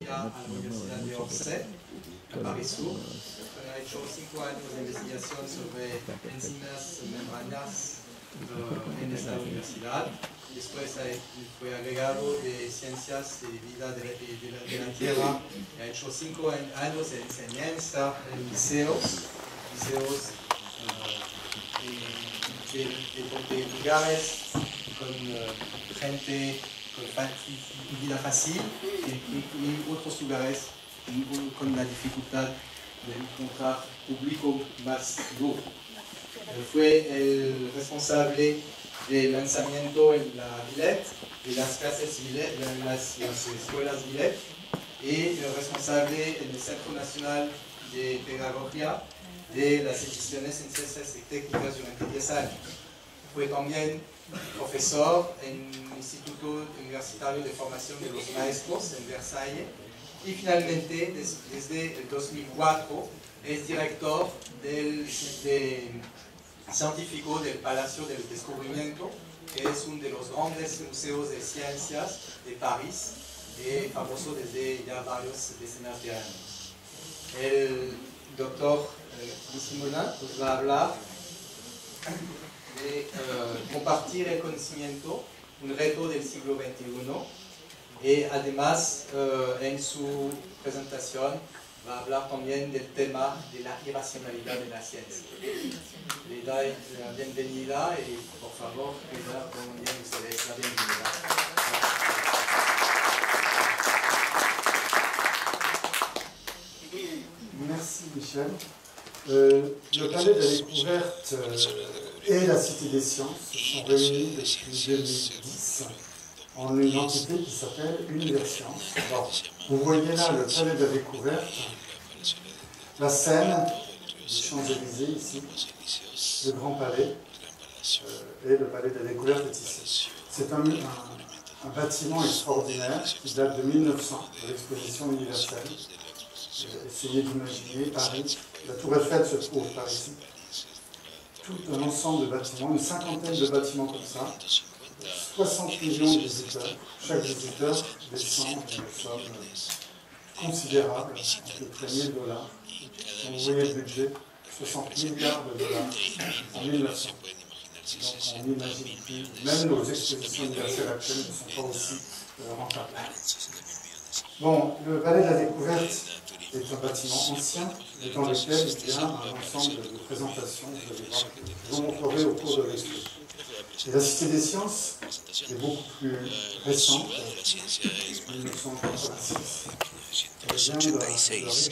a la Universidad de Orsay, en París Sur. Ha hecho 5 años de investigación sobre enzimas membranas en esta universidad. Después fue agregado de Ciencias de Vida de la Tierra. Ha hecho 5 años de enseñanza en liceos de lugares con gente con vida fácil y otros lugares con la dificultad de encontrar público más duro. Fue el responsable del lanzamiento en la Villette, de las clases Villette, de las escuelas Villette, y el responsable en el Centro Nacional de Pedagogía de las ediciones en Ciencias y Técnicas durante 10 años. Fue también profesor en el Instituto Universitario de Formación de los Maestros en Versalles y finalmente desde el 2004 es director científico del Palacio del Descubrimiento, que es uno de los grandes museos de ciencias de París, famoso desde ya varios decenas de años. El doctor Simona nos va a hablar de compartir el conocimiento, un reto del siglo XXI, y además en su presentación va a hablar también del tema de la irracionalidad de la ciencia. Le doy la bienvenida y por favor, pongan ustedes la bienvenida. Merci Michel. Le Palais de la Découverte et la Cité des Sciences sont réunis depuis 2010 en une entité qui s'appelle Univers Sciences. Alors, vous voyez là le Palais de la Découverte, la Seine, les Champs-Élysées ici, le Grand Palais, et le Palais de la Découverte est ici. C'est un bâtiment extraordinaire qui date de 1900, de l'exposition universelle. Essayez d'imaginer Paris. La Tour Eiffel se trouve par ici. Tout un ensemble de bâtiments, une cinquantaine de bâtiments comme ça. 60 millions de visiteurs. Chaque visiteur descend une somme considérable, à peu près $1000. Donc vous voyez le budget, 60 milliards de dollars en 1900. Donc on n'imagine plus, même nos expositions universelles actuelles ne sont pas aussi rentables. Bon, le Palais de la Découverte est un bâtiment ancien, mais dans lequel il y a un ensemble de présentations, je vous montrerai au cours de l'expo. Et la Cité des Sciences est beaucoup plus récente, 1986.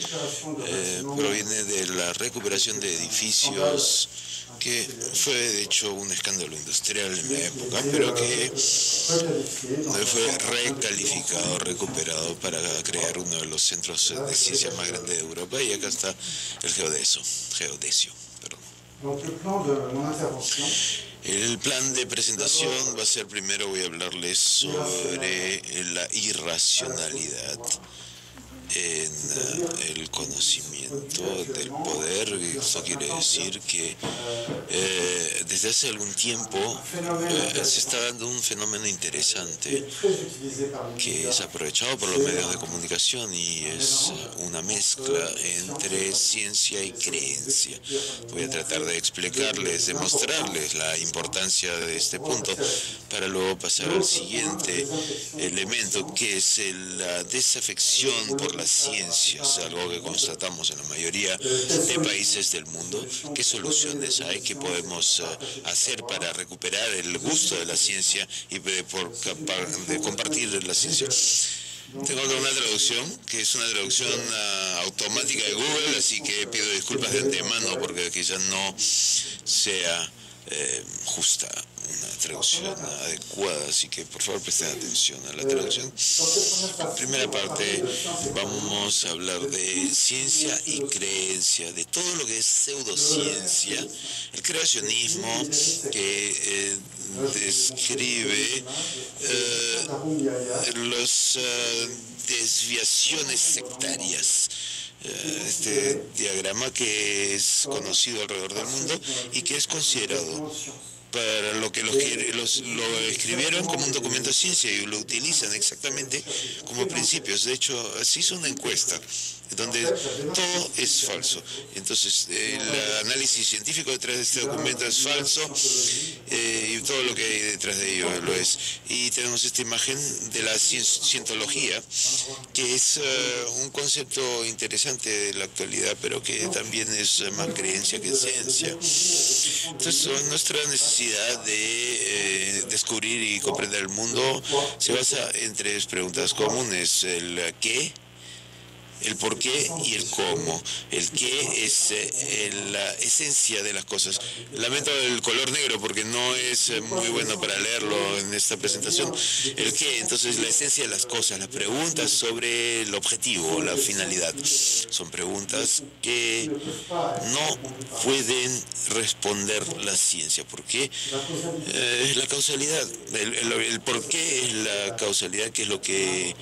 Proviene de la recuperación de edificios que fue de hecho un escándalo industrial en la época, pero que fue recalificado, recuperado para crear uno de los centros de ciencia más grandes de Europa, y acá está el geodesio. El plan de presentación va a ser, primero voy a hablarles sobre la irracionalidad en el conocimiento del poder. Eso quiere decir que desde hace algún tiempo se está dando un fenómeno interesante que es aprovechado por los medios de comunicación, y es una mezcla entre ciencia y creencia. Voy a tratar de explicarles, de mostrarles la importancia de este punto para luego pasar al siguiente elemento, que es la desafección por las ciencias, algo que constatamos en la mayoría de países del mundo. ¿Qué soluciones hay? ¿Qué podemos hacer para recuperar el gusto de la ciencia y de compartir la ciencia? Tengo una traducción, que es una traducción automática de Google, así que pido disculpas de antemano porque quizás no sea justa una traducción adecuada, así que por favor presten atención a la traducción. En primera parte vamos a hablar de ciencia y creencia, de todo lo que es pseudociencia, el creacionismo que describe las desviaciones sectarias. Este diagrama que es conocido alrededor del mundo y que es considerado para lo que lo escribieron como un documento de ciencia y lo utilizan exactamente como principios. De hecho, se hizo una encuesta donde todo es falso. Entonces, el análisis científico detrás de este documento es falso y todo lo que hay detrás de ello lo es. Y tenemos esta imagen de la cientología, que es un concepto interesante de la actualidad, pero que también es más creencia que ciencia. Entonces, nuestra necesidad de descubrir y comprender el mundo se basa en tres preguntas comunes: el qué, el por qué y el cómo. El qué es la esencia de las cosas. Lamento el color negro porque no es muy bueno para leerlo en esta presentación. El qué, entonces, la esencia de las cosas, las preguntas sobre el objetivo, la finalidad. Son preguntas que no pueden responder la ciencia. ¿Por qué? Es la causalidad. El por qué es la causalidad, que es lo que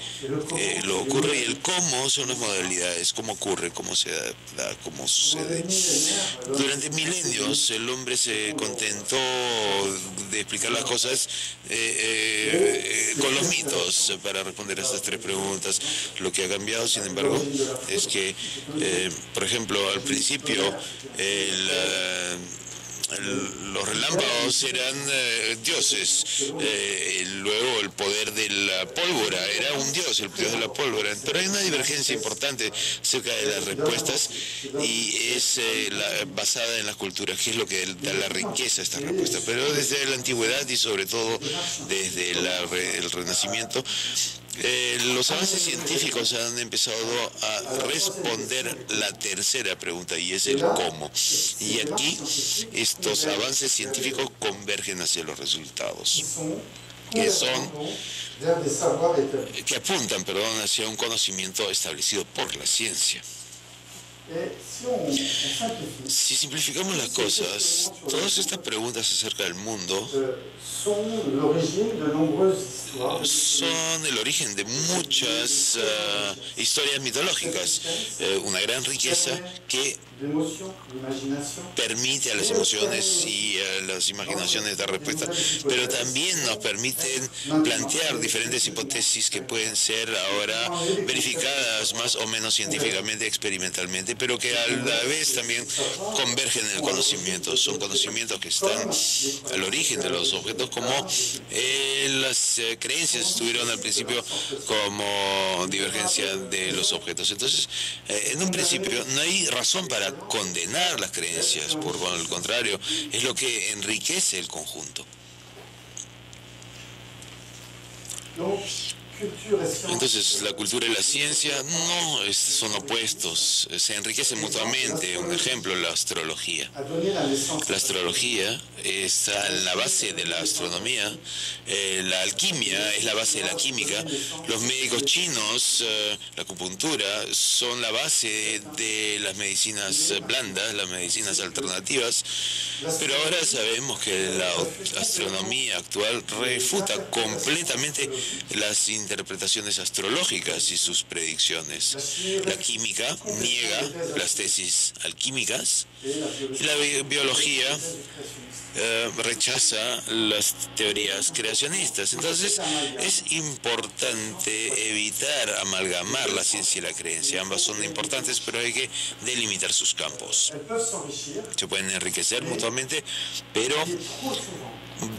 lo ocurre, y el cómo son las modalidades, cómo ocurre, cómo se da, cómo sucede. Durante milenios el hombre se contentó de explicar las cosas con los mitos para responder a estas tres preguntas. Lo que ha cambiado, sin embargo, es que, por ejemplo, al principio los relámpagos eran dioses, luego el poder de la pólvora era un dios, el dios de la pólvora. Pero hay una divergencia importante acerca de las respuestas y es basada en las culturas, que es lo que da la riqueza a esta respuesta. Pero desde la antigüedad y sobre todo desde el Renacimiento, los avances científicos han empezado a responder la tercera pregunta, y es el cómo. Y aquí estos avances científicos convergen hacia los resultados, que apuntan, hacia un conocimiento establecido por la ciencia. Si simplificamos las cosas, todas estas preguntas acerca del mundo son el origen de muchas historias mitológicas, una gran riqueza que permite a las emociones y a las imaginaciones dar respuesta, pero también nos permiten plantear diferentes hipótesis que pueden ser ahora verificadas más o menos científicamente, experimentalmente, pero que a la vez también convergen en el conocimiento. Son conocimientos que están al origen de los objetos, como las creencias estuvieron al principio como divergencia de los objetos. Entonces, en un principio no hay razón para condenar las creencias, por el contrario, es lo que enriquece el conjunto. Entonces, la cultura y la ciencia no son opuestos, se enriquecen mutuamente. Un ejemplo, la astrología. La astrología está en la base de la astronomía, la alquimia es la base de la química, los médicos chinos, la acupuntura, son la base de las medicinas blandas, las medicinas alternativas, pero ahora sabemos que la astronomía actual refuta completamente las interpretaciones astrológicas y sus predicciones. La química niega las tesis alquímicas y la biología rechaza las teorías creacionistas. Entonces, es importante evitar amalgamar la ciencia y la creencia. Ambas son importantes, pero hay que delimitar sus campos. Se pueden enriquecer mutuamente, pero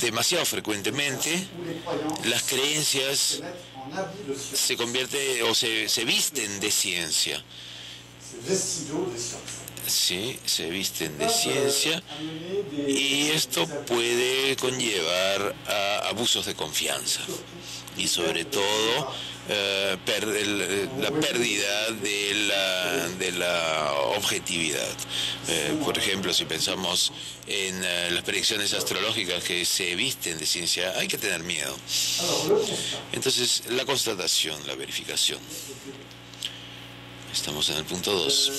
demasiado frecuentemente las creencias se convierten o se visten de ciencia. Sí, se visten de ciencia, y esto puede conllevar a abusos de confianza y sobre todo la pérdida de la objetividad. Por ejemplo, si pensamos en las predicciones astrológicas que se visten de ciencia, hay que tener miedo. Entonces, la constatación, la verificación. Estamos en el punto 2.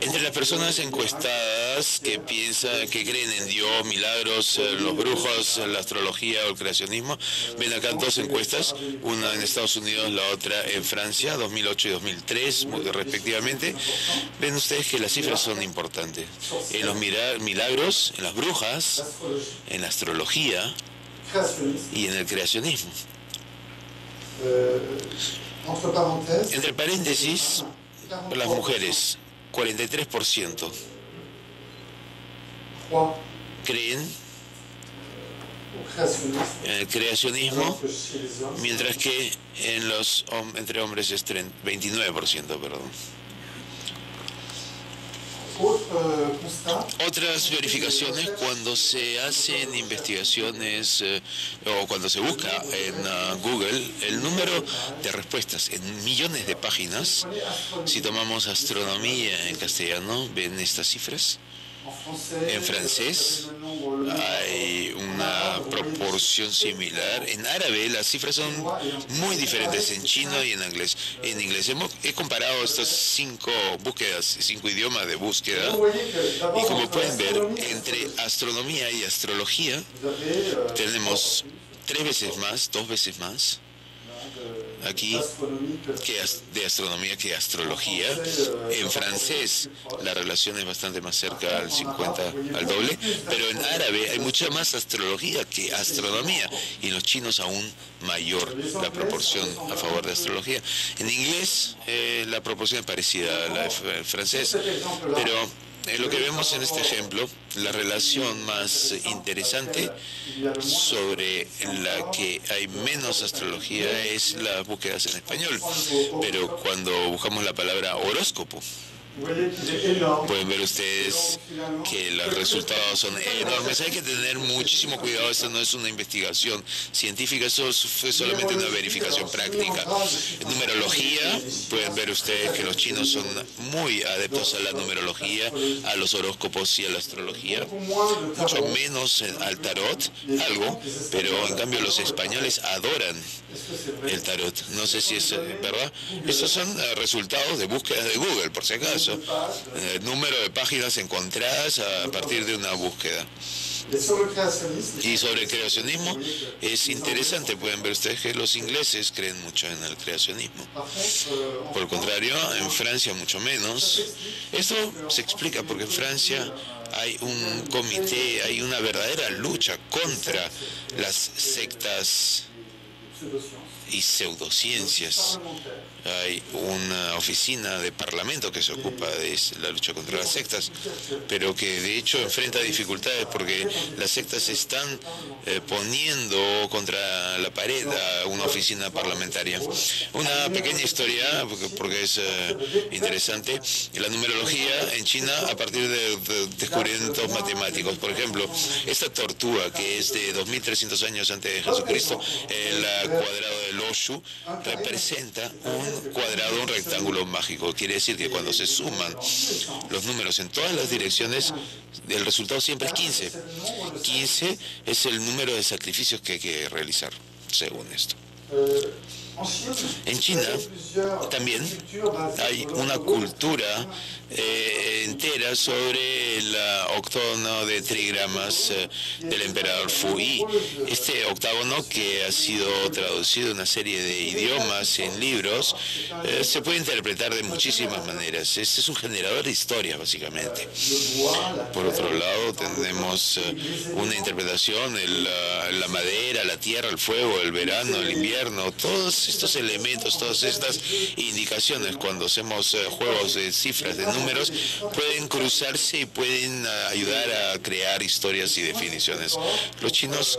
Entre las personas encuestadas que piensan, que creen en Dios, milagros, los brujos, la astrología o el creacionismo, ven acá dos encuestas, una en Estados Unidos, la otra en Francia, 2008 y 2003 respectivamente. Ven ustedes que las cifras son importantes. En los milagros, en las brujas, en la astrología y en el creacionismo. Entre paréntesis, las mujeres, 43% creen en el creacionismo, mientras que entre hombres es 29%, perdón. Otras verificaciones, cuando se hacen investigaciones o cuando se busca en Google el número de respuestas en millones de páginas, si tomamos astronomía en castellano, ¿ven estas cifras? En francés hay una proporción similar. En árabe las cifras son muy diferentes, en chino y en inglés. He comparado estas 5 búsquedas, 5 idiomas de búsqueda, y como pueden ver, entre astronomía y astrología tenemos 3 veces más, 2 veces más aquí de astronomía que astrología. En francés la relación es bastante más cerca al 50, al doble, pero en árabe hay mucha más astrología que astronomía, y en los chinos aún mayor la proporción a favor de astrología. En inglés la proporción es parecida a la del francés, pero lo que vemos en este ejemplo, la relación más interesante sobre la que hay menos astrología es las búsquedas en español. Pero cuando buscamos la palabra horóscopo, pueden ver ustedes que los resultados son enormes. Hay que tener muchísimo cuidado. Esto no es una investigación científica, eso fue solamente una verificación práctica. En numerología, pueden ver ustedes que los chinos son muy adeptos a la numerología, a los horóscopos y a la astrología, mucho menos al tarot, algo, pero en cambio los españoles adoran el tarot. No sé si es verdad. Estos son resultados de búsquedas de Google, por si acaso. Número de páginas encontradas a partir de una búsqueda. Y sobre el creacionismo es interesante, pueden ver ustedes que los ingleses creen mucho en el creacionismo. Por el contrario, en Francia mucho menos. Esto se explica porque en Francia hay un comité, hay una verdadera lucha contra las sectas y pseudociencias. Hay una oficina de parlamento que se ocupa de la lucha contra las sectas, pero que de hecho enfrenta dificultades porque las sectas están poniendo contra la pared a una oficina parlamentaria. Una pequeña historia, porque es interesante. La numerología en China a partir de descubrimientos matemáticos. Por ejemplo, esta tortuga que es de 2300 años antes de Jesucristo, el cuadrado del Oshu, representa un cuadrado, un rectángulo mágico. Quiere decir que cuando se suman los números en todas las direcciones, el resultado siempre es 15. 15 es el número de sacrificios que hay que realizar, según esto. En China también hay una cultura entera sobre el octógono de trigramas del emperador Fu Yi. Este octágono, que ha sido traducido en una serie de idiomas en libros, se puede interpretar de muchísimas maneras. Este es un generador de historias, básicamente. Por otro lado, tenemos una interpretación, la madera, la tierra, el fuego, el verano, el invierno, todos estos elementos, todas estas indicaciones, cuando hacemos juegos de cifras, de números, pueden cruzarse y pueden ayudar a crear historias y definiciones. Los chinos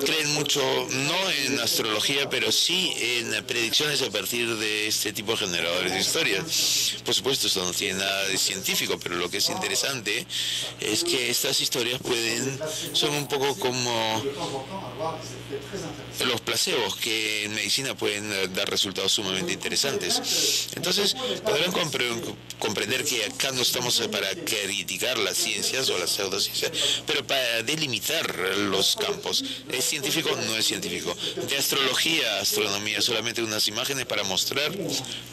creen mucho, no en astrología, pero sí en predicciones a partir de este tipo de generadores de historias. Por supuesto, esto no tiene nada de científico, pero lo que es interesante es que estas historias son un poco como los placebos, que en medicina pueden dar resultados sumamente interesantes. Entonces, podrán comprender que acá no estamos para criticar las ciencias o las pseudociencias, pero para delimitar los campos campos. ¿Es científico? No es científico. De astrología a astronomía, solamente unas imágenes para mostrar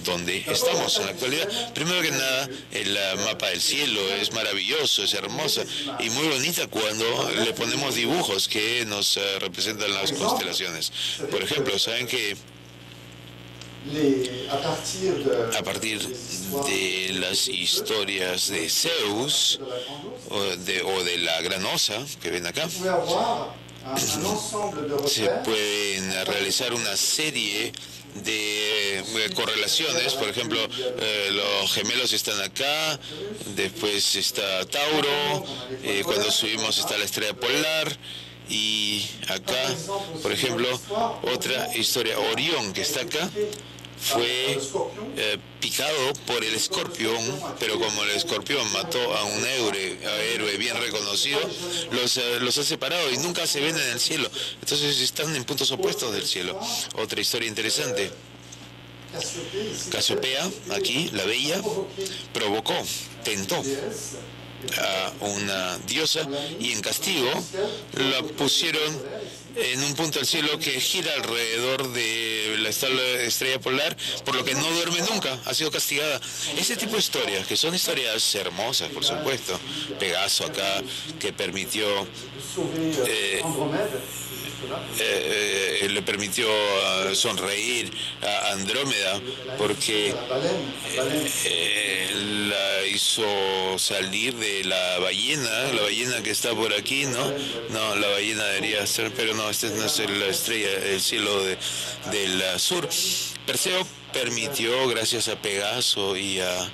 dónde estamos en la actualidad. Primero que nada, el mapa del cielo es maravilloso, es hermosa y muy bonita cuando le ponemos dibujos que nos representan las constelaciones. Por ejemplo, saben que a partir de las historias de Zeus o de la gran osa que ven acá, se pueden realizar una serie de correlaciones. Por ejemplo, los gemelos están acá, después está Tauro, cuando subimos está la estrella polar. Y acá, por ejemplo, otra historia, Orión, que está acá, fue picado por el escorpión, pero como el escorpión mató a un héroe bien reconocido, los ha separado y nunca se ven en el cielo. Entonces están en puntos opuestos del cielo. Otra historia interesante. Casiopea, aquí, la bella, provocó, tentó a una diosa y en castigo la pusieron en un punto del cielo que gira alrededor de la estrella polar, por lo que no duerme nunca, ha sido castigada. Ese tipo de historias, que son historias hermosas, por supuesto. Pegaso acá, que permitió le permitió sonreír a Andrómeda, porque la hizo salir de la ballena que está por aquí, ¿no? No, la ballena debería ser, pero no, esta no es la estrella, el cielo del sur. Perseo permitió, gracias a Pegaso y a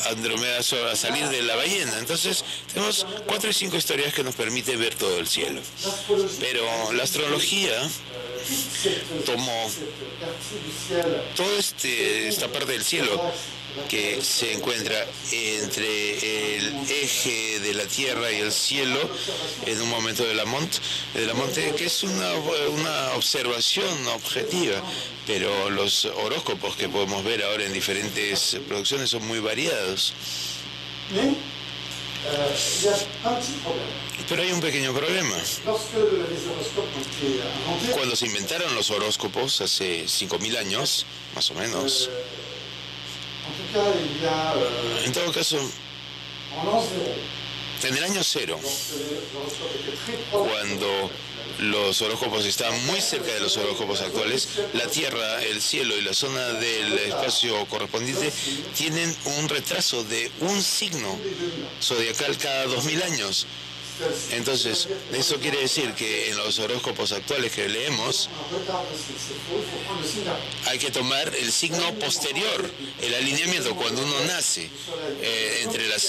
Andrómeda, a salir de la ballena. Entonces tenemos 4 y 5 historias que nos permiten ver todo el cielo. Pero la astrología tomó toda esta parte del cielo que se encuentra entre el eje de la Tierra y el cielo en un momento de la monte, que es una observación objetiva, pero los horóscopos que podemos ver ahora en diferentes producciones son muy variados. Pero hay un pequeño problema. Cuando se inventaron los horóscopos hace 5.000 años, más o menos, en todo caso, en el año 0, cuando los horóscopos estaban muy cerca de los horóscopos actuales, la Tierra, el cielo y la zona del espacio correspondiente tienen un retraso de un signo zodiacal cada 2000 años. Entonces, eso quiere decir que en los horóscopos actuales que leemos hay que tomar el signo posterior, el alineamiento cuando uno nace, entre la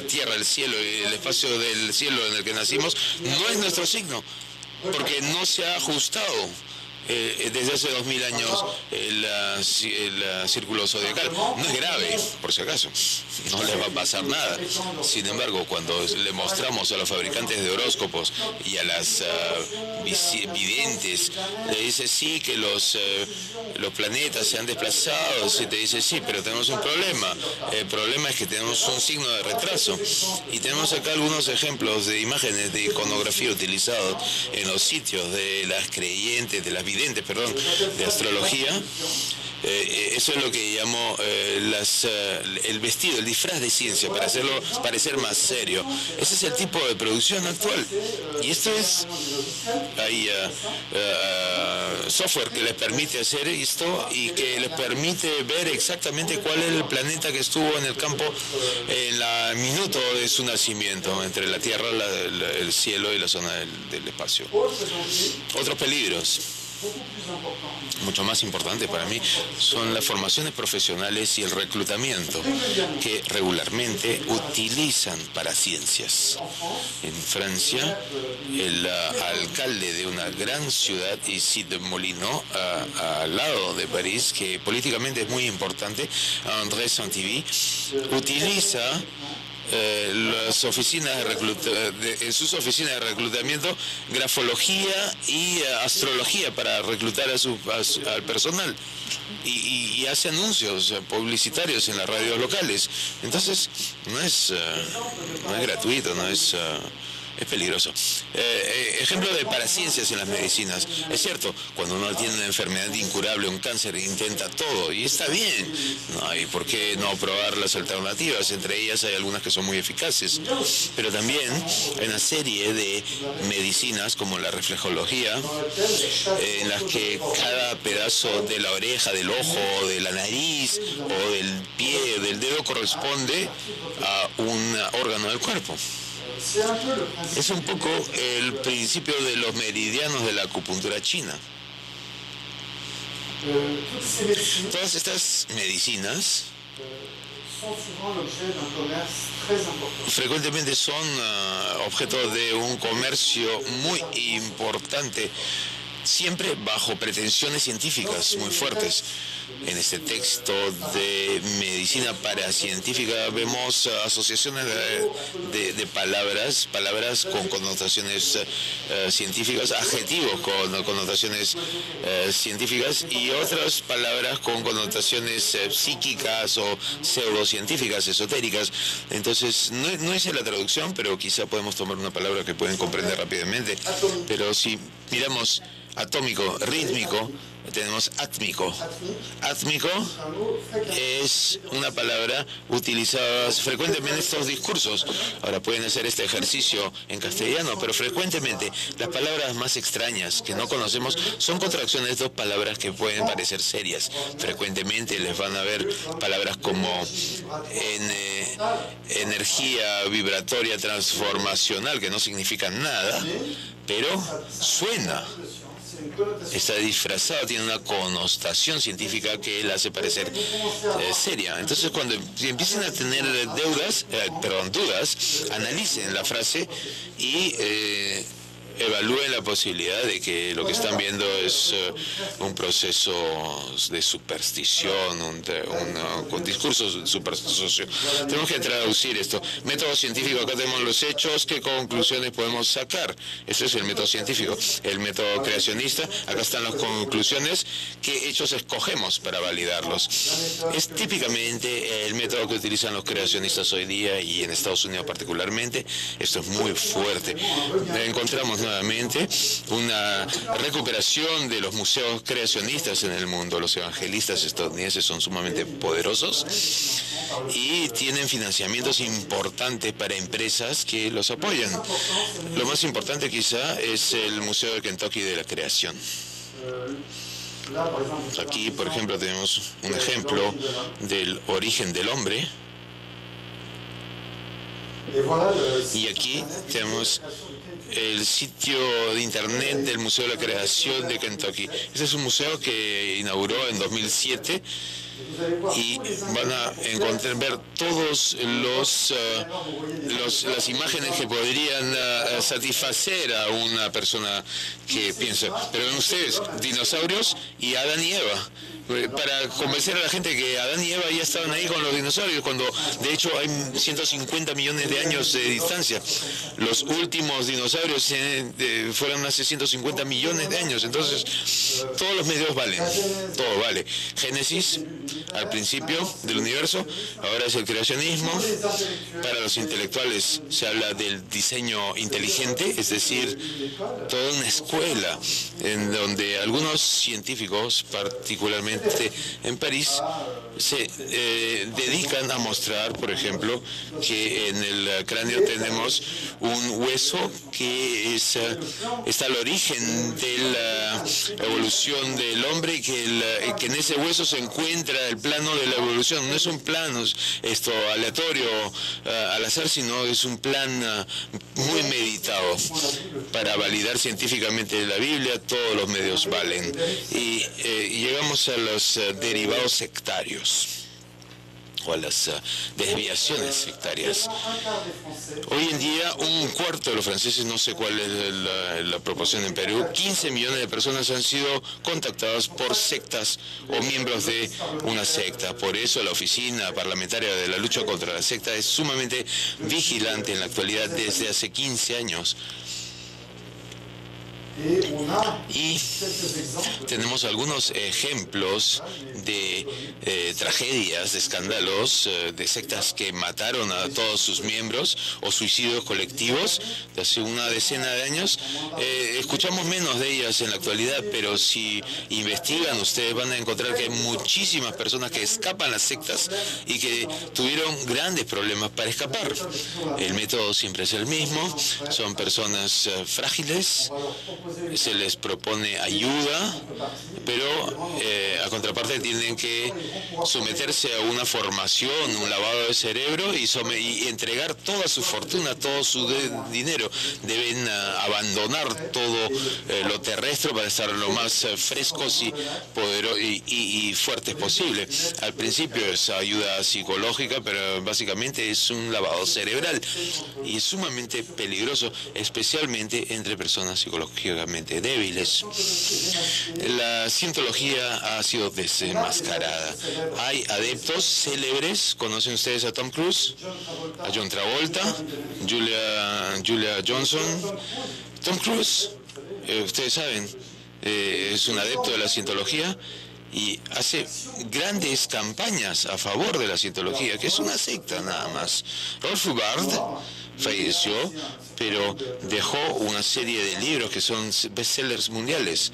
tierra, el cielo y el espacio del cielo en el que nacimos, no es nuestro signo, porque no se ha ajustado desde hace 2000 años el círculo zodiacal. No es grave, por si acaso, no les va a pasar nada. Sin embargo, cuando le mostramos a los fabricantes de horóscopos y a las videntes, le dice sí que los planetas se han desplazado, y te dice sí, pero tenemos un problema. El problema es que tenemos un signo de retraso. Y tenemos acá algunos ejemplos de imágenes de iconografía utilizados en los sitios de las creyentes, de las videntes, de astrología. Eso es lo que llamo el vestido, el disfraz de ciencia, para hacerlo parecer más serio. Ese es el tipo de producción actual. Y esto es, hay software que les permite hacer esto y que les permite ver exactamente cuál es el planeta que estuvo en el campo en el minuto de su nacimiento, entre la Tierra, el cielo y la zona del espacio. Otros peligros, mucho más importante para mí, son las formaciones profesionales y el reclutamiento que regularmente utilizan para ciencias. En Francia, el alcalde de una gran ciudad, Issy de Molino, al lado de París, que políticamente es muy importante, André Saint-Yves, utiliza las oficinas en sus oficinas de reclutamiento, grafología y astrología para reclutar al personal, y hace anuncios publicitarios en las radios locales. Entonces no es gratuito, no es Es peligroso. Ejemplo de paraciencias en las medicinas. Es cierto, cuando uno tiene una enfermedad incurable, un cáncer, intenta todo, y está bien. No hay por qué no probar las alternativas. Entre ellas hay algunas que son muy eficaces. Pero también hay una serie de medicinas, como la reflejología, en las que cada pedazo de la oreja, del ojo, de la nariz, o del pie, del dedo, corresponde a un órgano del cuerpo. Es un poco el principio de los meridianos de la acupuntura china. Todas estas medicinas frecuentemente son objeto de un comercio muy importante, siempre bajo pretensiones científicas muy fuertes. En este texto de medicina paracientífica vemos asociaciones de palabras con connotaciones científicas, adjetivos con connotaciones científicas, y otras palabras con connotaciones psíquicas o pseudocientíficas, esotéricas. Entonces, no hice la traducción, pero quizá podemos tomar una palabra que pueden comprender rápidamente. Pero si miramos atómico, rítmico, tenemos átmico. Átmico es una palabra utilizada frecuentemente en estos discursos. Ahora pueden hacer este ejercicio en castellano, pero frecuentemente las palabras más extrañas que no conocemos son contracciones de dos palabras que pueden parecer serias. Frecuentemente les van a ver palabras como energía vibratoria transformacional, que no significan nada, pero suena. Está disfrazado, tiene una connotación científica que la hace parecer seria. Entonces, cuando empiecen a tener dudas, analicen la frase y evalúen la posibilidad de que lo que están viendo es un proceso de superstición, un discurso supersticioso. Tenemos que traducir esto. Método científico, acá tenemos los hechos, ¿qué conclusiones podemos sacar? Ese es el método científico. El método creacionista, acá están las conclusiones, ¿qué hechos escogemos para validarlos? Es típicamente el método que utilizan los creacionistas hoy día, y en Estados Unidos particularmente. Esto es muy fuerte. Encontramos nuevamente una recuperación de los museos creacionistas en el mundo. Los evangelistas estadounidenses son sumamente poderosos y tienen financiamientos importantes para empresas que los apoyan. Lo más importante quizá es el Museo de Kentucky de la Creación. Aquí, por ejemplo, tenemos un ejemplo del origen del hombre. Y aquí tenemos el sitio de internet del Museo de la Creación de Kentucky. Este es un museo que inauguró en 2007 y van a ver todos las imágenes que podrían satisfacer a una persona que piensa. Pero ven ustedes, dinosaurios y Adán y Eva. Para convencer a la gente que Adán y Eva ya estaban ahí con los dinosaurios, cuando de hecho hay 150 millones de años de distancia. Los últimos dinosaurios fueron hace 150 millones de años. Entonces, todos los medios valen, todo vale. Génesis, al principio del universo, ahora es el creacionismo. Para los intelectuales se habla del diseño inteligente, es decir, toda una escuela en donde algunos científicos, particularmente en París, se dedican a mostrar, por ejemplo, que en el cráneo tenemos un hueso que está al origen de la evolución del hombre, y que en ese hueso se encuentra el plano de la evolución. No es un plano aleatorio al azar, sino es un plan muy meditado. Para validar científicamente la Biblia, todos los medios valen. Y llegamos a los derivados sectarios, o a las desviaciones sectarias. Hoy en día, un cuarto de los franceses, no sé cuál es la proporción en Perú, 15 millones de personas han sido contactadas por sectas o miembros de una secta. Por eso la Oficina Parlamentaria de la Lucha contra la Secta es sumamente vigilante en la actualidad desde hace 15 años. Y tenemos algunos ejemplos de tragedias, de escándalos, de sectas que mataron a todos sus miembros o suicidios colectivos de hace una decena de años. Escuchamos menos de ellas en la actualidad, pero si investigan ustedes van a encontrar que hay muchísimas personas que escapan las sectas y que tuvieron grandes problemas para escapar. El método siempre es el mismo, son personas frágiles, se les propone ayuda, pero a contraparte tienen que someterse a una formación, un lavado de cerebro y entregar toda su fortuna, todo su dinero. Deben abandonar todo lo terrestre para estar lo más frescos y fuertes posible. Al principio es ayuda psicológica, pero básicamente es un lavado cerebral y es sumamente peligroso, especialmente entre personas psicológicamente débiles. La cientología ha sido desenmascarada. Hay adeptos célebres, ¿conocen ustedes a Tom Cruise? A John Travolta, Julia Johnson. Tom Cruise, ustedes saben, es un adepto de la cientología y hace grandes campañas a favor de la cientología, que es una secta nada más. Rolf Hubbard falleció, pero dejó una serie de libros que son bestsellers mundiales.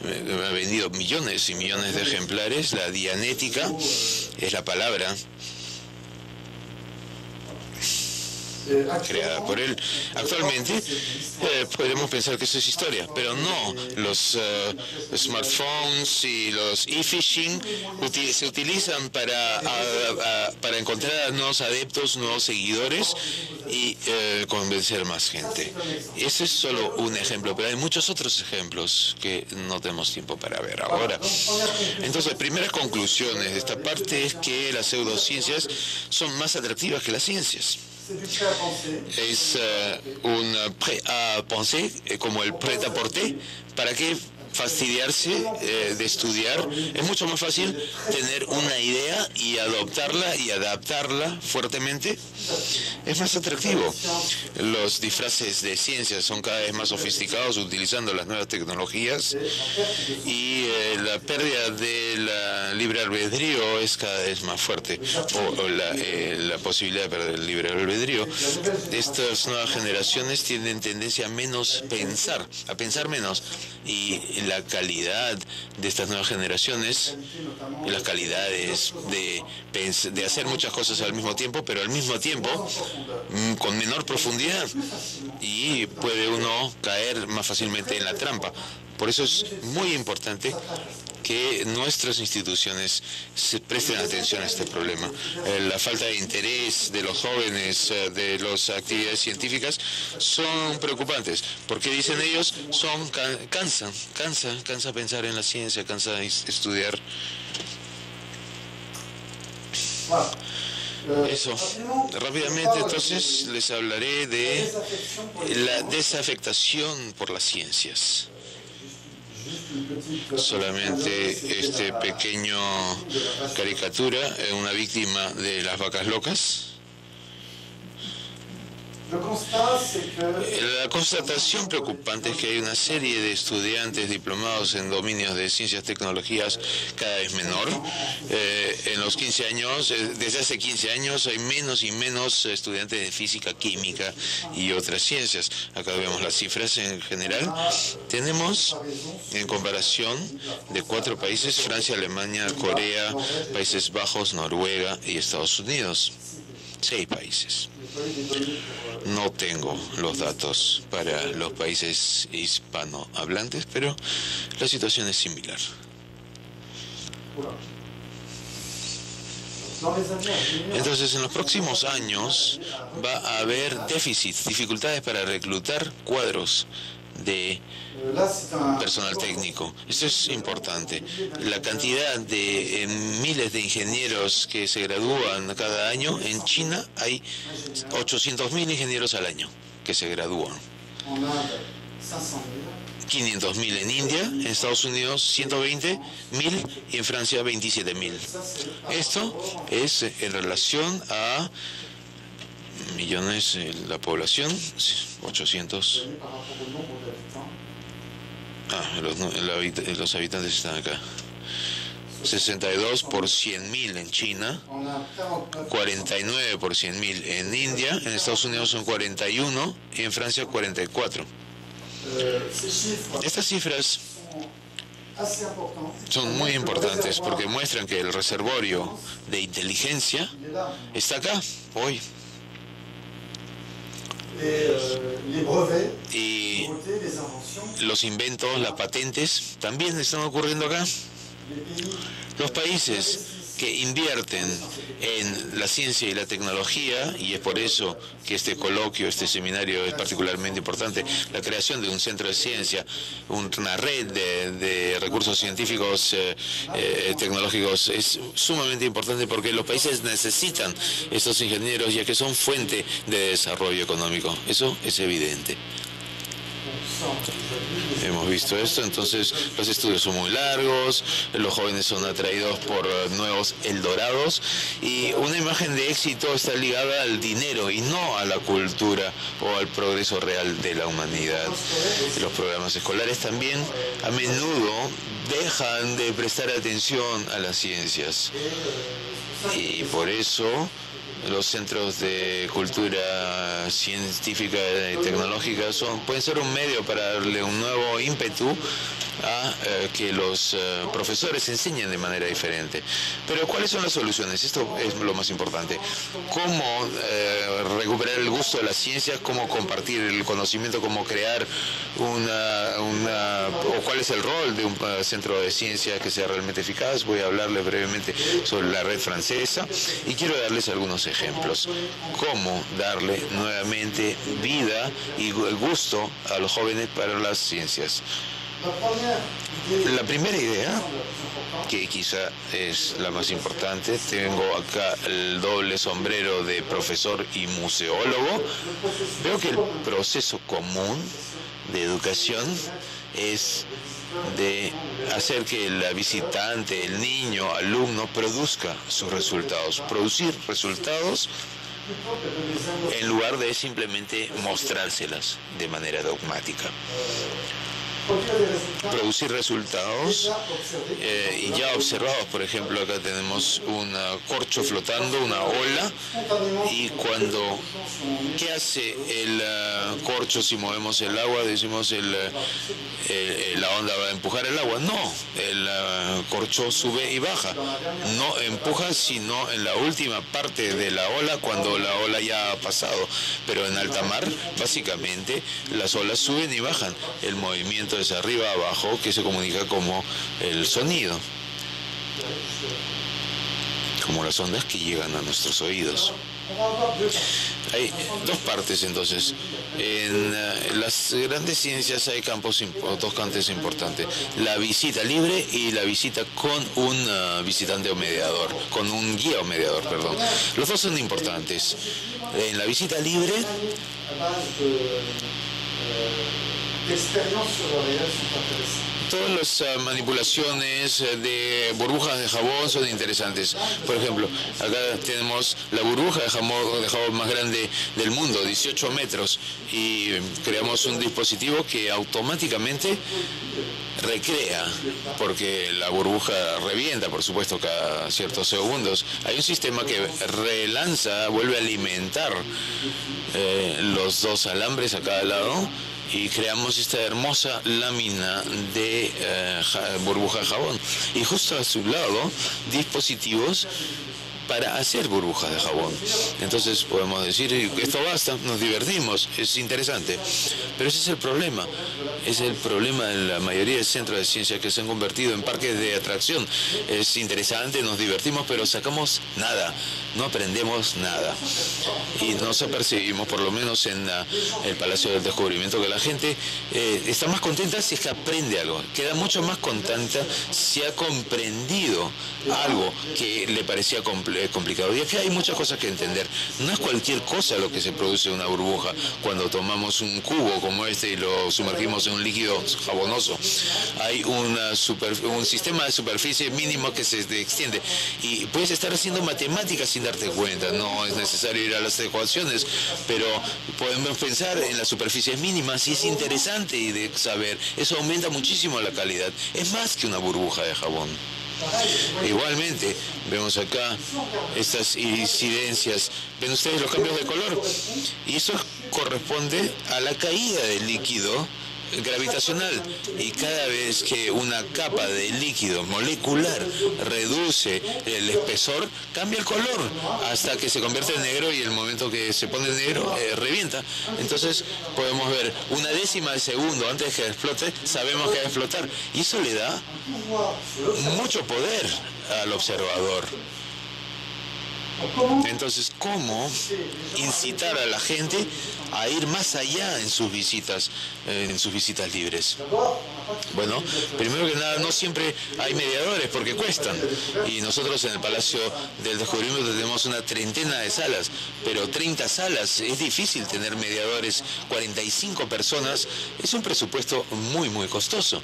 Ha vendido millones y millones de ejemplares. La Dianética es la palabra creada por él. Actualmente podemos pensar que eso es historia, pero no. Los smartphones y los e-phishing se utilizan para encontrar nuevos adeptos, nuevos seguidores y convencer más gente. Ese es solo un ejemplo, pero hay muchos otros ejemplos que no tenemos tiempo para ver ahora. Entonces, primeras conclusiones de esta parte es que las pseudociencias son más atractivas que las ciencias. Es un prêt-à-penser, como el prêt-à-porter. ¿Para qué fastidiarse de estudiar? Es mucho más fácil tener una idea y adoptarla y adaptarla fuertemente. Es más atractivo. Los disfraces de ciencias son cada vez más sofisticados utilizando las nuevas tecnologías y la pérdida del libre albedrío es cada vez más fuerte, o la posibilidad de perder el libre albedrío. Estas nuevas generaciones tienen tendencia a pensar menos, y la calidad de estas nuevas generaciones, las calidades de hacer muchas cosas al mismo tiempo, pero al mismo tiempo con menor profundidad, y puede uno caer más fácilmente en la trampa. Por eso es muy importante que nuestras instituciones se presten atención a este problema. La falta de interés de los jóvenes de las actividades científicas son preocupantes, porque dicen ellos, cansa pensar en la ciencia, cansa estudiar. Eso. Rápidamente, entonces, les hablaré de la desafectación por las ciencias. Solamente este pequeño caricatura, una víctima de las vacas locas. La constatación preocupante es que hay una serie de estudiantes diplomados en dominios de ciencias y tecnologías cada vez menor. En los 15 años, desde hace 15 años, hay menos y menos estudiantes de física, química y otras ciencias. Acá vemos las cifras en general. Tenemos, en comparación, de 4 países: Francia, Alemania, Corea, Países Bajos, Noruega y Estados Unidos. 6 países. No tengo los datos para los países hispanohablantes, pero la situación es similar. Entonces, en los próximos años va a haber déficits, dificultades para reclutar cuadros de personal técnico. Esto es importante. La cantidad de miles de ingenieros que se gradúan cada año, en China hay 800.000 ingenieros al año que se gradúan. 500.000 en India, en Estados Unidos 120.000 y en Francia 27.000. Esto es en relación a millones de la población, 800. Los habitantes están acá. 62 por 100.000 en China, 49 por 100.000 en India, en Estados Unidos son 41 y en Francia 44. Estas cifras son muy importantes porque muestran que el reservorio de inteligencia está acá, hoy. Y los inventos, las patentes, también están ocurriendo acá. Los países que invierten en la ciencia y la tecnología, y es por eso que este coloquio, este seminario es particularmente importante, la creación de un centro de ciencia, una red de recursos científicos tecnológicos es sumamente importante porque los países necesitan esos ingenieros ya que son fuente de desarrollo económico. Eso es evidente. Hemos visto esto, entonces los estudios son muy largos, los jóvenes son atraídos por nuevos eldorados y una imagen de éxito está ligada al dinero y no a la cultura o al progreso real de la humanidad. Los programas escolares también a menudo dejan de prestar atención a las ciencias y por eso los centros de cultura científica y tecnológica pueden ser un medio para darle un nuevo ímpetu a que los profesores enseñen de manera diferente. Pero ¿cuáles son las soluciones? Esto es lo más importante. ¿Cómo recuperar el gusto de las ciencias? ¿Cómo compartir el conocimiento? ¿Cómo crear o cuál es el rol de un centro de ciencia que sea realmente eficaz? Voy a hablarles brevemente sobre la red francesa y quiero darles algunos ejemplos. Cómo darle nuevamente vida y el gusto a los jóvenes para las ciencias. La primera idea, que quizá es la más importante, tengo acá el doble sombrero de profesor y museólogo. Veo que el proceso común de educación es de hacer que el visitante, el niño, alumno, produzca sus resultados, producir resultados en lugar de simplemente mostrárselas de manera dogmática. Producir resultados y ya observados. Por ejemplo, acá tenemos un corcho flotando, una ola, y ¿qué hace el corcho si movemos el agua? Decimos la onda va a empujar el agua. No, el corcho sube y baja. No empuja sino en la última parte de la ola, cuando la ola ya ha pasado. Pero en alta mar, básicamente, las olas suben y bajan. El movimiento es arriba abajo, que se comunica como el sonido, como las ondas que llegan a nuestros oídos. Hay dos partes entonces. En las grandes ciencias hay dos campos importantes: la visita libre y la visita con un visitante o mediador, con un guía o mediador, perdón. Los dos son importantes. En la visita libre, todas las manipulaciones de burbujas de jabón son interesantes. Por ejemplo, acá tenemos la burbuja de jabón más grande del mundo, 18 metros, y creamos un dispositivo que automáticamente recrea, porque la burbuja revienta, por supuesto, cada ciertos segundos. Hay un sistema que relanza, vuelve a alimentar los dos alambres a cada lado, y creamos esta hermosa lámina de burbuja de jabón. Y justo a su lado, dispositivos para hacer burbujas de jabón. Entonces podemos decir, esto basta, nos divertimos, es interesante. Pero ese es el problema. Es el problema de la mayoría de centros de ciencia, que se han convertido en parques de atracción. Es interesante, nos divertimos, pero sacamos nada, no aprendemos nada. Y nos apercibimos, por lo menos en el Palacio del Descubrimiento, que la gente está más contenta si es que aprende algo. Queda mucho más contenta si ha comprendido algo que le parecía complicado. Y aquí hay muchas cosas que entender. No es cualquier cosa lo que se produce en una burbuja cuando tomamos un cubo como este y lo sumergimos en un líquido jabonoso. Hay un sistema de superficie mínimo que se extiende. Y puedes estar haciendo matemáticas sin darte cuenta. No es necesario ir a las ecuaciones, pero podemos pensar en las superficies mínimas y es interesante de saber. Eso aumenta muchísimo la calidad. Es más que una burbuja de jabón. Igualmente, vemos acá estas incidencias. ¿Ven ustedes los cambios de color? Y eso corresponde a la caída del líquido gravitacional, y cada vez que una capa de líquido molecular reduce el espesor, cambia el color hasta que se convierte en negro, y el momento que se pone negro revienta. Entonces podemos ver una décima de segundo antes que explote, sabemos que va a explotar, y eso le da mucho poder al observador. Entonces, ¿cómo incitar a la gente a ir más allá en sus visitas libres? Bueno, primero que nada, no siempre hay mediadores porque cuestan. Y nosotros en el Palacio del Descubrimiento tenemos una treintena de salas, pero 30 salas, es difícil tener mediadores. 45 personas es un presupuesto muy, muy costoso.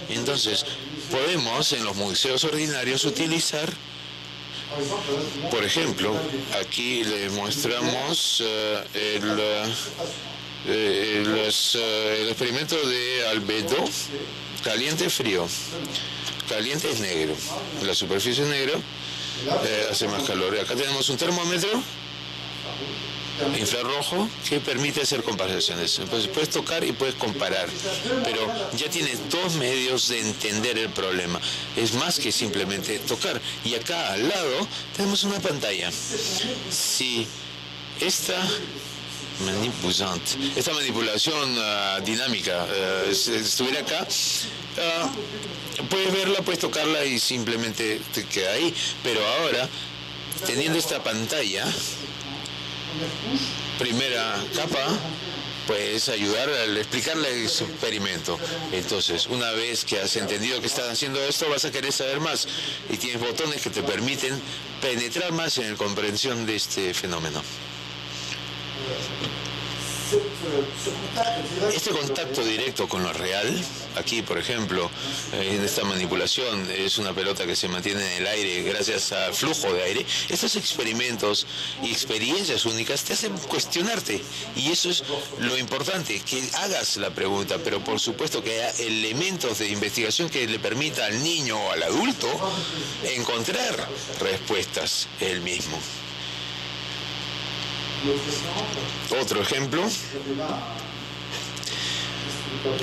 Entonces, podemos en los museos ordinarios utilizar, por ejemplo, aquí le mostramos el experimento de albedo, caliente-frío. Caliente es negro, la superficie es negro, hace más calor. Acá tenemos un termómetro infrarrojo que permite hacer comparaciones. Entonces puedes tocar y puedes comparar, pero ya tienes dos medios de entender el problema. Es más que simplemente tocar. Y acá al lado tenemos una pantalla. Si esta manipulación dinámica estuviera acá, puedes verla, puedes tocarla y simplemente te queda ahí. Pero ahora, teniendo esta pantalla, primera capa, puedes ayudar al explicarle el experimento. Entonces, una vez que has entendido que estás haciendo esto, vas a querer saber más, y tienes botones que te permiten penetrar más en la comprensión de este fenómeno. Este contacto directo con lo real, aquí por ejemplo, en esta manipulación, es una pelota que se mantiene en el aire gracias al flujo de aire. Estos experimentos y experiencias únicas te hacen cuestionarte, y eso es lo importante, que hagas la pregunta, pero por supuesto que haya elementos de investigación que le permita al niño o al adulto encontrar respuestas él mismo. Otro ejemplo,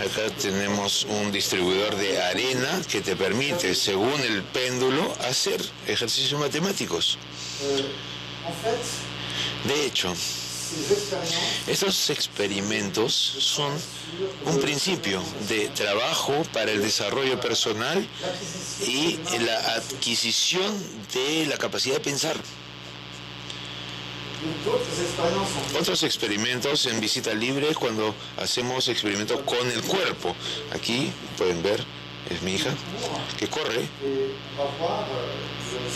acá tenemos un distribuidor de arena que te permite, según el péndulo, hacer ejercicios matemáticos. De hecho, estos experimentos son un principio de trabajo para el desarrollo personal y la adquisición de la capacidad de pensar. Otros experimentos en visita libre, cuando hacemos experimentos con el cuerpo. Aquí pueden ver, es mi hija, que corre,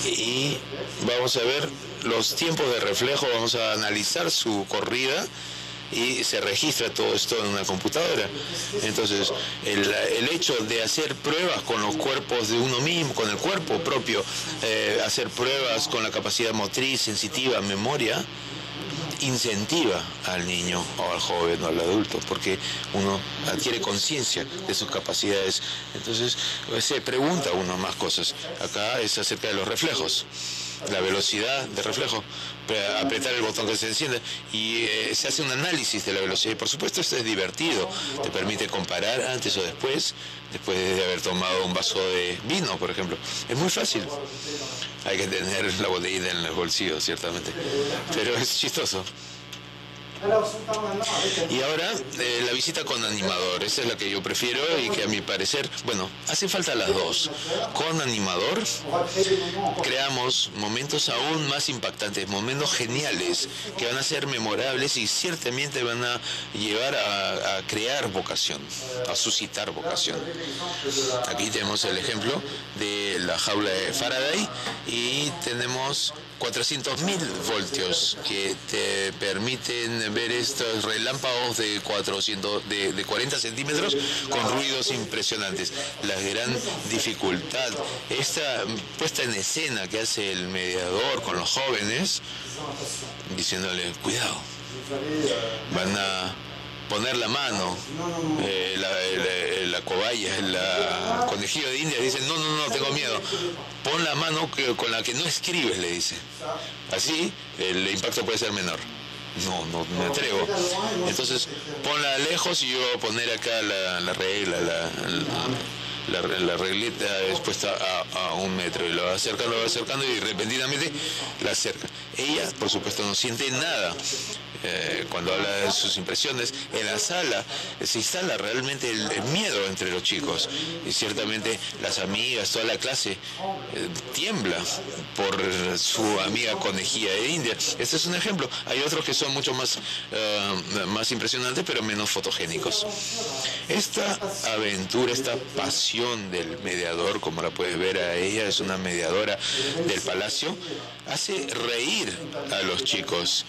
y vamos a ver los tiempos de reflejo, vamos a analizar su corrida, y se registra todo esto en una computadora. Entonces, el hecho de hacer pruebas con los cuerpos de uno mismo, con el cuerpo propio, hacer pruebas con la capacidad motriz, sensitiva, memoria, incentiva al niño o al joven o al adulto, porque uno adquiere conciencia de sus capacidades. Entonces se pregunta uno más cosas. Acá es acerca de los reflejos, la velocidad de reflejo, apretar el botón que se enciende, y se hace un análisis de la velocidad. Y por supuesto esto es divertido, te permite comparar antes o después de haber tomado un vaso de vino, por ejemplo. Es muy fácil. Hay que tener la botellita en el bolsillo, ciertamente, pero es chistoso. Y ahora la visita con animador, esa es la que yo prefiero y que a mi parecer, bueno, hacen falta las dos. Con animador creamos momentos aún más impactantes, momentos geniales que van a ser memorables y ciertamente van a llevar a crear vocación, a suscitar vocación. Aquí tenemos el ejemplo de la jaula de Faraday y tenemos 400.000 voltios que te permiten ver estos relámpagos de 40 centímetros con ruidos impresionantes. La gran dificultad, esta puesta en escena que hace el mediador con los jóvenes, diciéndole, cuidado, van a poner la mano, la cobaya, la conejillo de India, dicen, no, tengo miedo, pon la mano con la que no escribes, le dice, así el impacto puede ser menor. No me atrevo. Entonces ponla lejos y yo voy a poner acá la regla, la reglita es puesta a 1 metro, y lo va acercando y repentinamente la acerca. Ella, por supuesto, no siente nada. Cuando habla de sus impresiones, en la sala se instala realmente el miedo entre los chicos, y ciertamente las amigas, toda la clase tiembla por su amiga conejilla de India. Este es un ejemplo. Hay otros que son mucho más impresionantes, pero menos fotogénicos. Esta aventura, esta pasión del mediador, como la puedes ver a ella, es una mediadora del palacio, hace reír a los chicos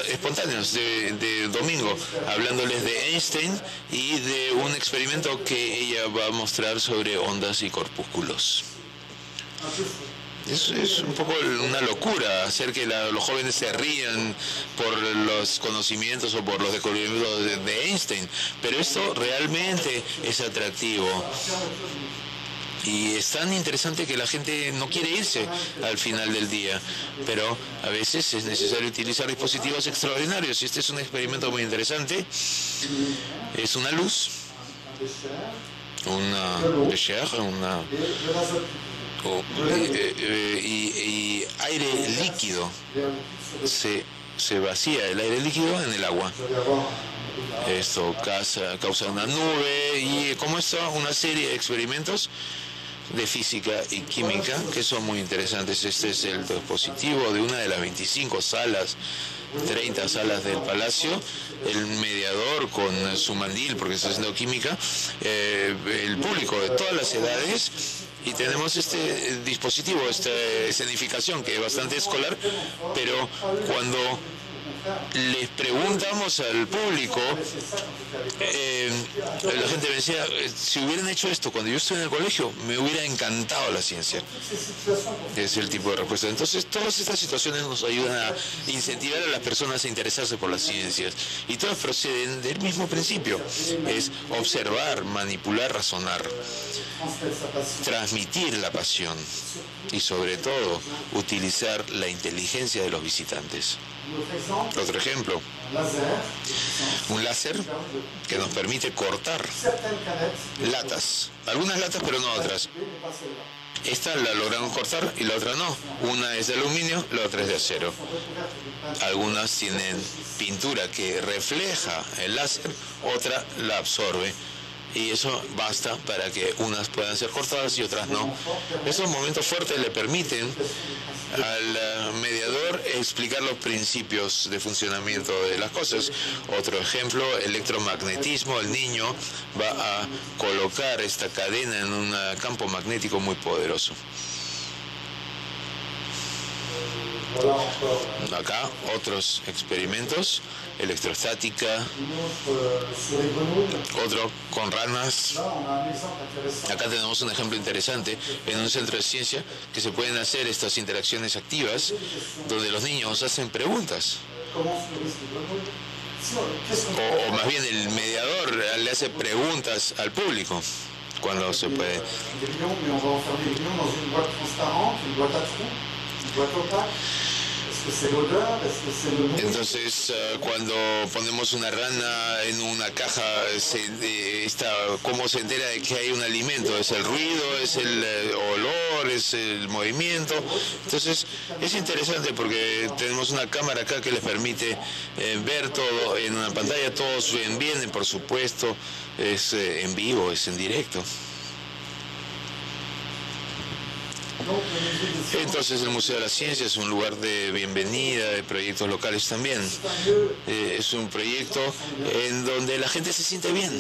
espontáneos de domingo, hablándoles de Einstein y de un experimento que ella va a mostrar sobre ondas y corpúsculos. Es un poco una locura hacer que los jóvenes se rían por los conocimientos o por los descubrimientos de Einstein, pero esto realmente es atractivo. Y es tan interesante que la gente no quiere irse al final del día, pero a veces es necesario utilizar dispositivos extraordinarios. Y este es un experimento muy interesante. Es una luz, una bécher, y aire líquido. Se vacía el aire líquido en el agua. Esto causa una nube, y como esto, una serie de experimentos de física y química que son muy interesantes. Este es el dispositivo de una de las 25 salas, 30 salas del palacio, el mediador con su mandil porque está haciendo química, el público de todas las edades, y tenemos este dispositivo, esta escenificación que es bastante escolar, pero cuando les preguntamos al público, la gente me decía, si hubieran hecho esto cuando yo estuve en el colegio, me hubiera encantado la ciencia. Es el tipo de respuesta. Entonces, todas estas situaciones nos ayudan a incentivar a las personas a interesarse por las ciencias, y todas proceden del mismo principio: es observar, manipular, razonar, transmitir la pasión y, sobre todo, utilizar la inteligencia de los visitantes. Otro ejemplo, un láser que nos permite cortar latas, algunas latas pero no otras. Esta la lograron cortar y la otra no. Una es de aluminio, la otra es de acero. Algunas tienen pintura que refleja el láser, otra la absorbe, y eso basta para que unas puedan ser cortadas y otras no. Esos momentos fuertes le permiten al mediador explicar los principios de funcionamiento de las cosas. Otro ejemplo, electromagnetismo. El niño va a colocar esta cadena en un campo magnético muy poderoso. Acá otros experimentos, electrostática, otro con ranas. Acá tenemos un ejemplo interesante en un centro de ciencia, que se pueden hacer estas interacciones activas donde los niños hacen preguntas, o más bien el mediador le hace preguntas al público cuando se puede. Entonces, cuando ponemos una rana en una caja, ¿cómo se entera de que hay un alimento? Es el ruido, es el olor, es el movimiento. Entonces, es interesante porque tenemos una cámara acá que les permite ver todo en una pantalla. Todos ven bien, por supuesto, es en vivo, es en directo. Entonces el Museo de la Ciencia es un lugar de bienvenida, de proyectos locales también. Es un proyecto en donde la gente se siente bien.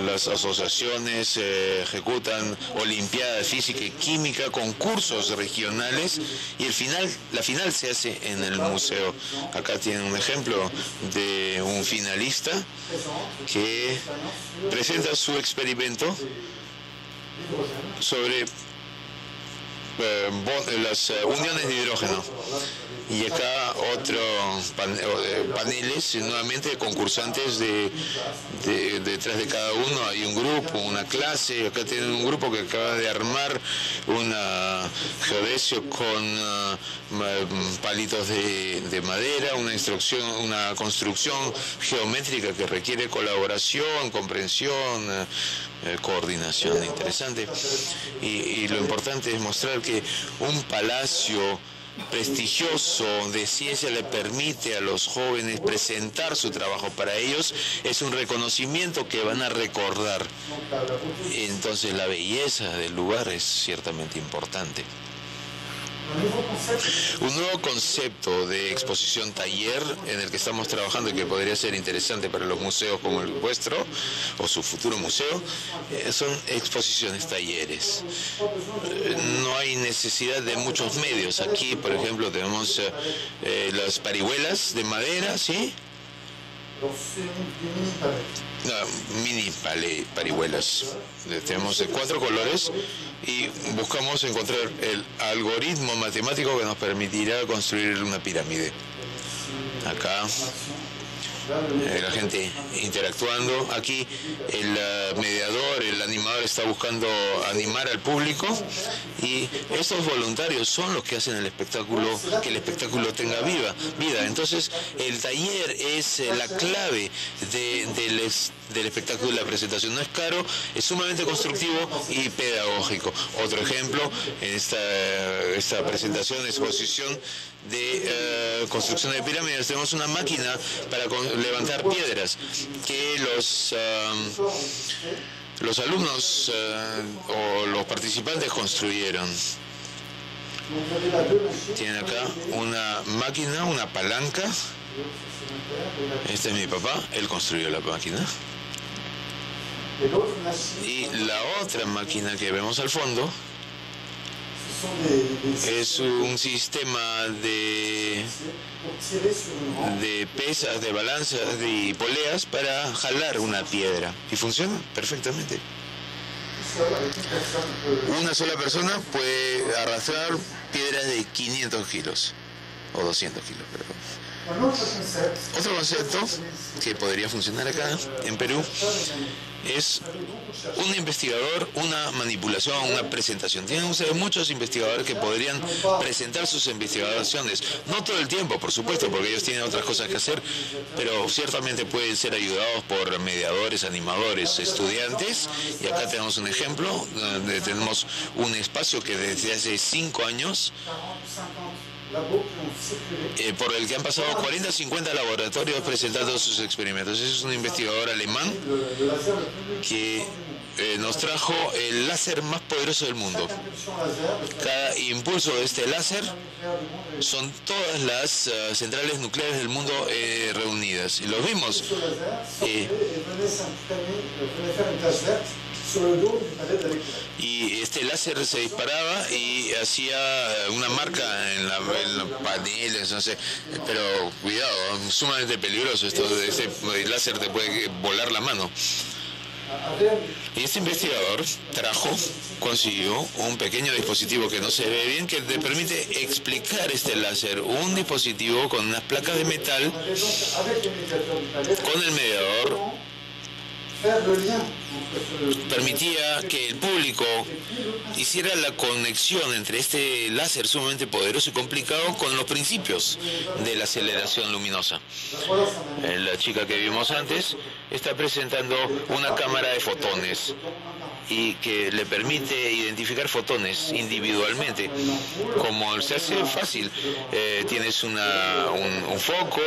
Las asociaciones ejecutan olimpiadas de física y química, concursos regionales, y la final se hace en el museo. Acá tienen un ejemplo de un finalista que presenta su experimento sobre las uniones de hidrógeno. Y acá otros paneles, nuevamente concursantes detrás de cada uno hay un grupo, una clase. Acá tienen un grupo que acaba de armar una geodesia con palitos de madera, una construcción geométrica que requiere colaboración, comprensión, coordinación. Interesante. Y lo importante es mostrar que un palacio prestigioso de ciencia le permite a los jóvenes presentar su trabajo. Para ellos es un reconocimiento que van a recordar. Entonces la belleza del lugar es ciertamente importante. Un nuevo concepto de exposición taller en el que estamos trabajando y que podría ser interesante para los museos como el vuestro o su futuro museo, son exposiciones talleres. No hay necesidad de muchos medios. Aquí, por ejemplo, tenemos las parihuelas de madera, ¿sí? Mini parihuelas. Tenemos de 4 colores y buscamos encontrar el algoritmo matemático que nos permitirá construir una pirámide. Acá la gente interactuando. Aquí el mediador, el animador está buscando animar al público, y estos voluntarios son los que hacen el espectáculo, que el espectáculo tenga vida. Entonces el taller es la clave del espectáculo. La presentación no es caro, es sumamente constructivo y pedagógico. Otro ejemplo, en esta presentación, exposición de construcción de pirámides, tenemos una máquina para levantar piedras que los alumnos o los participantes construyeron. Tienen acá una máquina, una palanca. Este es mi papá, él construyó la máquina. Y la otra máquina que vemos al fondo es un sistema de pesas, de balanzas y poleas para jalar una piedra, y funciona perfectamente. Una sola persona puede arrastrar piedras de 500 kilos o 200 kilos, perdón. Otro concepto que podría funcionar acá en Perú es un investigador, una manipulación, una presentación. Tienen ustedes muchos investigadores que podrían presentar sus investigaciones, no todo el tiempo, por supuesto, porque ellos tienen otras cosas que hacer, pero ciertamente pueden ser ayudados por mediadores, animadores, estudiantes. Y acá tenemos un ejemplo donde tenemos un espacio que desde hace 5 años por el que han pasado 40 o 50 laboratorios presentando sus experimentos. Ese es un investigador alemán que nos trajo el láser más poderoso del mundo. Cada impulso de este láser son todas las centrales nucleares del mundo reunidas. Y los vimos. Y este láser se disparaba y hacía una marca en los paneles, no sé, pero cuidado, sumamente peligroso esto. Este láser te puede volar la mano. Y este investigador consiguió un pequeño dispositivo que no se ve bien, que te permite explicar este láser. Un dispositivo con unas placas de metal, con el mediador, permitía que el público hiciera la conexión entre este láser sumamente poderoso y complicado con los principios de la aceleración luminosa. La chica que vimos antes está presentando una cámara de fotones y que le permite identificar fotones individualmente. Como se hace fácil, tienes un foco,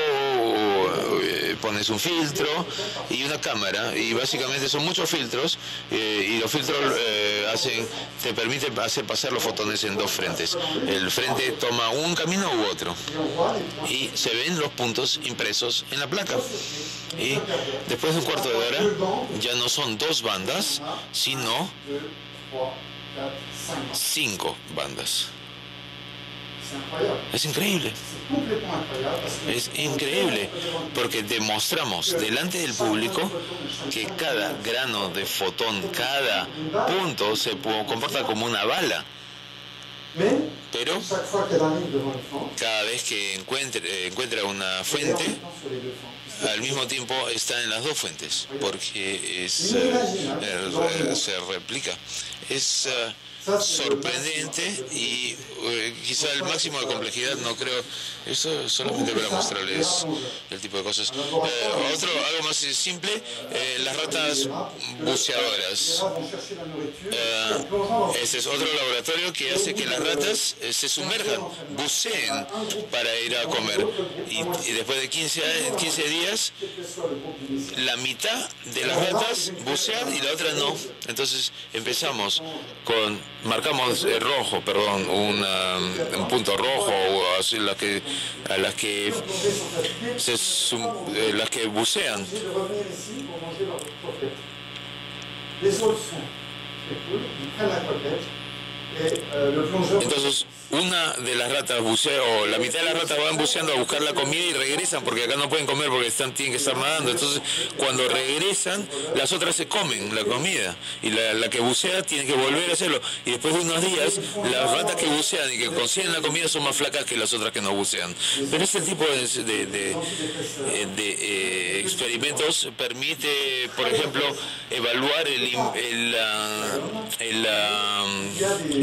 pones un filtro y una cámara, y básicamente son muchos filtros y los filtros te permiten hacer pasar los fotones en dos frentes. El frente toma un camino u otro y se ven los puntos impresos en la placa. Y después de un cuarto de hora ya no son 2 bandas, sino 5 bandas. Es increíble. Es increíble, porque demostramos delante del público que cada grano de fotón, cada punto se comporta como una bala. Pero cada vez que encuentra una fuente, al mismo tiempo está en las 2 fuentes, porque se replica. Es sorprendente y quizá el máximo de complejidad, no creo, eso solamente para mostrarles el tipo de cosas. Algo más simple, las ratas buceadoras. Este es otro laboratorio que hace que las ratas se sumerjan, buceen para ir a comer, y después de 15 días la mitad de las ratas bucean y la otra no. Entonces marcamos un punto rojo, o así, las que bucean. Entonces, una de las ratas bucea, o la mitad de las ratas van buceando a buscar la comida y regresan, porque acá no pueden comer porque tienen que estar nadando. Entonces, cuando regresan, las otras se comen la comida y la que bucea tiene que volver a hacerlo. Y después de unos días, las ratas que bucean y que consiguen la comida son más flacas que las otras que no bucean. Pero este tipo de experimentos permite, por ejemplo, evaluar el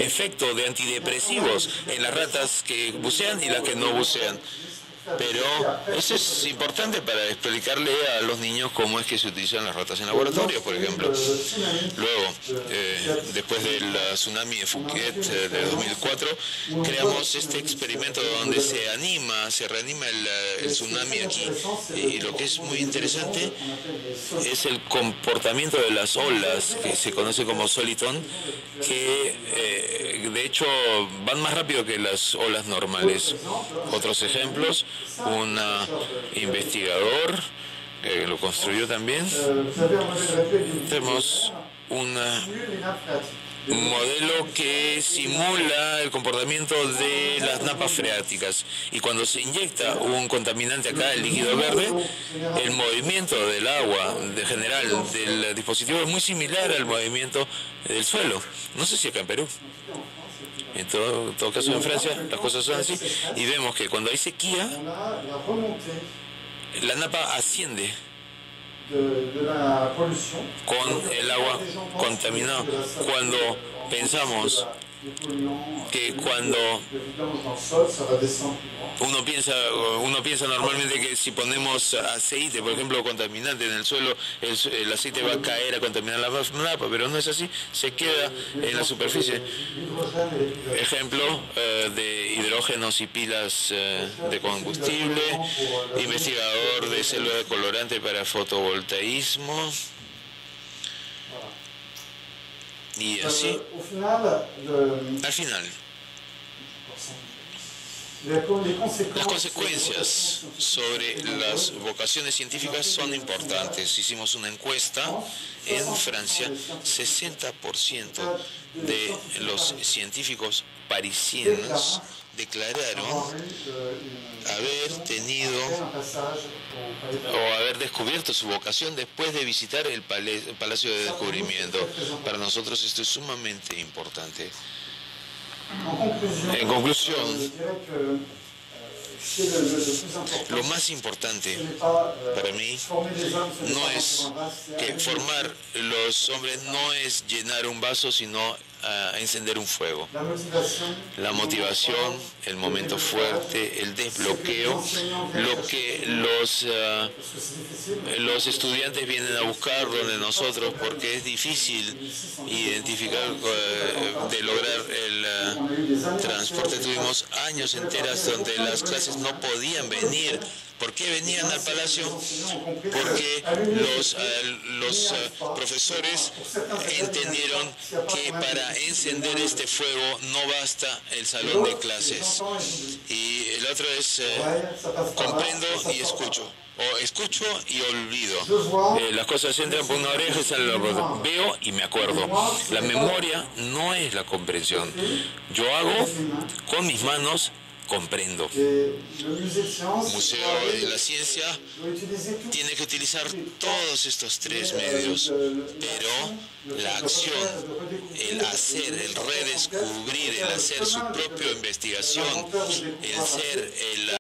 efecto de antidepresivos en las ratas que bucean y las que no bucean. Pero eso es importante para explicarle a los niños cómo es que se utilizan las ratas en laboratorio, por ejemplo. Luego, después del tsunami de Phuket de 2004, creamos este experimento donde se reanima el tsunami aquí. Y lo que es muy interesante es el comportamiento de las olas, que se conoce como solitón, que de hecho van más rápido que las olas normales. Otros ejemplos: un investigador que lo construyó también. Tenemos un modelo que simula el comportamiento de las napas freáticas, y cuando se inyecta un contaminante acá, el líquido verde, el movimiento del agua general del dispositivo es muy similar al movimiento del suelo. No sé si acá en Perú. En todo caso, en Francia las cosas son así, y vemos que cuando hay sequía, la napa asciende con el agua contaminado. Cuando pensamos que uno piensa normalmente que si ponemos aceite, por ejemplo, contaminante en el suelo, el aceite va a caer a contaminar la napa, pero no es así, se queda en la superficie. Ejemplo de hidrógenos y pilas de combustible, investigador de células de colorante para fotovoltaísmo. Y así, al final, las consecuencias sobre las vocaciones científicas son importantes. Hicimos una encuesta en Francia. 60% de los científicos parisinos declararon haber descubierto su vocación después de visitar el Palacio de Descubrimiento. Para nosotros esto es sumamente importante. En conclusión, lo más importante para mí no es que formar los hombres no es llenar un vaso, sino encender un fuego. La motivación, el momento fuerte, el desbloqueo, lo que los estudiantes vienen a buscar donde nosotros, porque es difícil identificar, de lograr el transporte. Tuvimos años enteras donde las clases no podían venir ¿Por qué venían al palacio? Porque los profesores entendieron que para encender este fuego no basta el salón de clases. Y el otro es comprendo y escucho. O escucho y olvido. Las cosas entran por una oreja y salen por la otra. Veo y me acuerdo. La memoria no es la comprensión. Yo hago con mis manos, comprendo. El Museo de la Ciencia tiene que utilizar todos estos tres medios, pero la acción, el hacer, el redescubrir, el hacer su propia investigación, el ser, el